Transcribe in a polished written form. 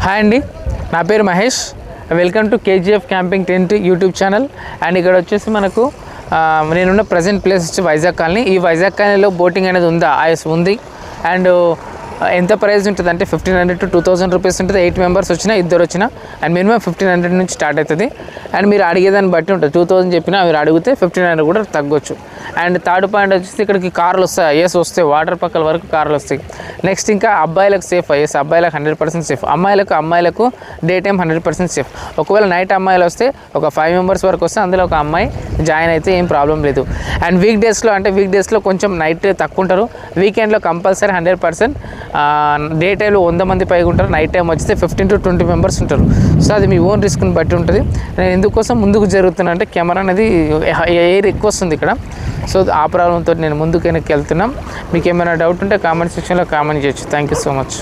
Hi అండి, నా పేరు Mahesh. Welcome to KGF camping tent YouTube channel. And ఇక్కడ వచ్చేసి మనకు నేనున్న ప్రజెంట్ ప్లేస్ వచ్చి వైజాగ్ కాలనీ. ఈ వైజాగ్ కాలనీలో బోటింగ్ అనేది ఉందా? ఉంది. అండ్ ఎంత ప్రైస్ ఉంటుంది అంటే 1500 to 2000 రూపీస్ ఉంటుంది. 8 మెంబర్స్ వచ్చినా, ఇద్దరు వచ్చినా. అండ్ మినిమం 1500 నుంచి స్టార్ట్ అవుతుంది. అండ్ మీరు అడిగేదాన్ని బట్టి ఉంటుంది. 2000 చెప్పినా మీరు అడిగితే 1500 కూడా తగ్గొచ్చు. అండ్ థర్డ్ పాయింట్ వచ్చేసి ఇక్కడికి కార్లు వస్తాయి. వస్తాయి, వాటర్ పక్కల వరకు కార్లు వస్తాయి. నెక్స్ట్ ఇంకా అబ్బాయిలకు సేఫ్. అబ్బాయిలకు 100% సేఫ్. అమ్మాయిలకు డే టైం 100% సేఫ్. ఒకవేళ నైట్ అమ్మాయిలు వస్తే ఒక 5 మెంబర్స్ వరకు వస్తే అందులో ఒక అమ్మాయి జాయిన్ అయితే ఏం ప్రాబ్లం లేదు. అండ్ వీక్ డేస్లో కొంచెం నైట్ తక్కువ ఉంటారు. వీకెండ్లో కంపల్సరీ 100%. డే టైంలో 100 మంది పైగా ఉంటారు. నైట్ టైం వచ్చితే 15 to 20 మెంబర్స్ ఉంటారు. సో అది మీ ఓన్ రిస్క్ని బట్టి ఉంటుంది. నేను ఎందుకోసం ముందుకు జరుగుతున్నా అంటే కెమెరా అనేది ఎయిర్ ఎక్కువ వస్తుంది ఇక్కడ. సో ఆ ప్రాబ్లంతో నేను ముందుకు వెనక్కి వెళ్తున్నాం. మీకు ఏమైనా డౌట్ ఉంటే కామెంట్ సెక్షన్లో కామెంట్ చేయొచ్చు. Thank you so much.